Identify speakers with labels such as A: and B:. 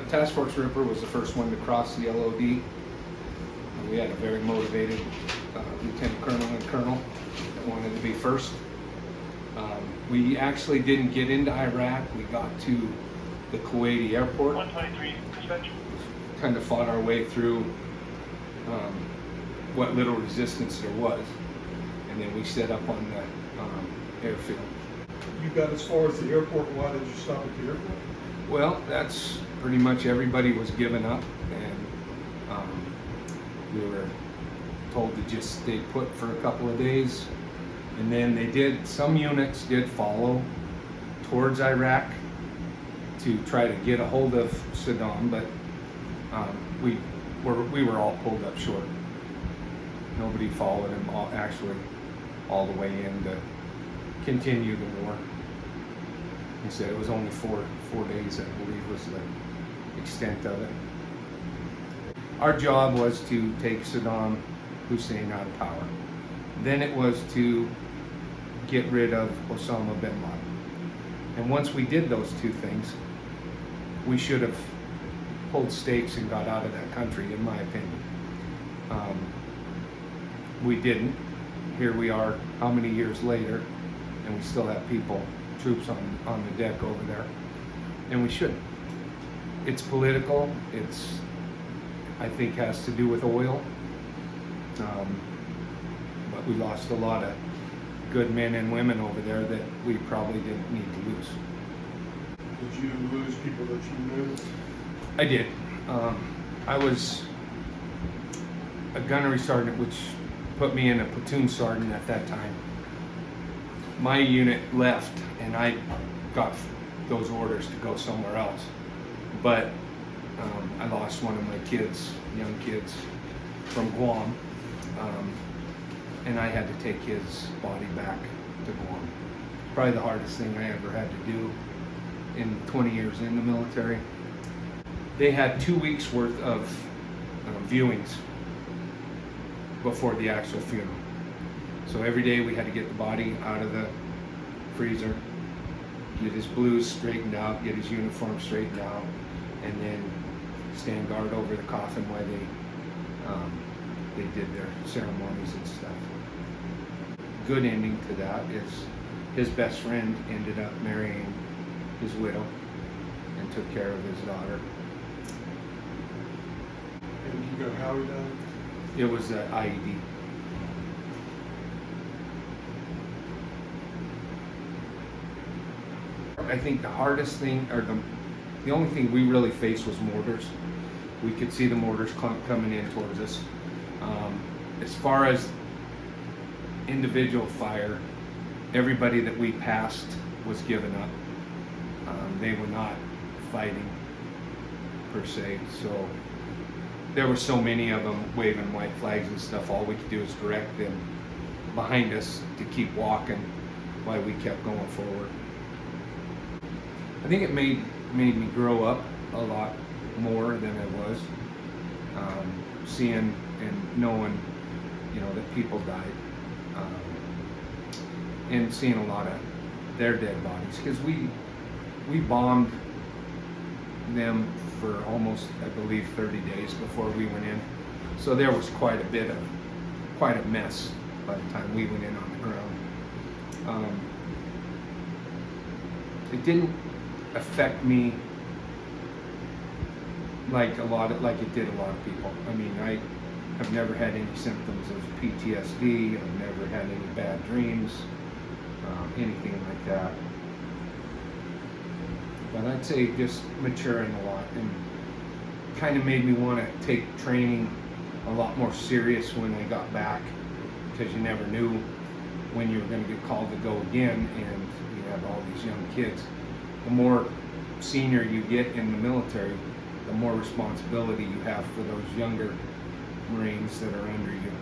A: Task Force Ripper was the first one to cross the LOD. And we had a very motivated lieutenant colonel and colonel that wanted to be first. We actually didn't get into Iraq. We got to the Kuwaiti airport.
B: 123, dispatch.
A: Kind of fought our way through what little resistance there was, and then we set up on the airfield.
C: You got as far as the airport. Why did you stop at the airport?
A: Well, that's pretty much everybody was giving up, and we were told to just stay put for a couple of days. And then they did, some units did follow towards Iraq to try to get a hold of Saddam, but we were all pulled up short. Nobody followed him all the way in to continue the war. He said it was only four days, I believe, was the extent of it. Our job was to take Saddam Hussein out of power. Then it was to get rid of Osama bin Laden. And once we did those two things, we should have pulled stakes and got out of that country, in my opinion. We didn't. Here we are, how many years later, and we still have troops on the deck over there, and we shouldn't. It's political. I think has to do with oil. But we lost a lot of good men and women over there that we probably didn't need to lose.
C: Did you lose people that you knew?
A: I did. I was a gunnery sergeant, which put me in a platoon sergeant at that time. My unit left, and I got those orders to go somewhere else. But I lost one of my young kids, from Guam. And I had to take his body back to Guam. Probably the hardest thing I ever had to do in 20 years in the military. They had 2 weeks worth of viewings before the actual funeral. So every day we had to get the body out of the freezer, get his blues straightened out, get his uniform straightened out, and then stand guard over the coffin while they did their ceremonies and stuff. Good ending to that is his best friend ended up marrying his widow and took care of his daughter.
C: And you go, how he died?
A: It was an IED. I think the hardest thing, or the only thing we really faced was mortars. We could see the mortars coming in towards us. As far as individual fire, everybody that we passed was given up. They were not fighting per se, so there were so many of them waving white flags and stuff. All we could do is direct them behind us to keep walking while we kept going forward. I think it made me grow up a lot more than I was, seeing and knowing, that people died, and seeing a lot of their dead bodies, because we bombed them for almost, I believe, 30 days before we went in. So there was quite a mess by the time we went in on the ground. It didn't affect me like it did a lot of people. I mean, I have never had any symptoms of PTSD. I've never had any bad dreams, anything like that. But I'd say just maturing a lot, and kind of made me want to take training a lot more serious when I got back, because you never knew when you were going to get called to go again, and you have all these young kids. The more senior you get in the military, the more responsibility you have for those younger Marines that are under you.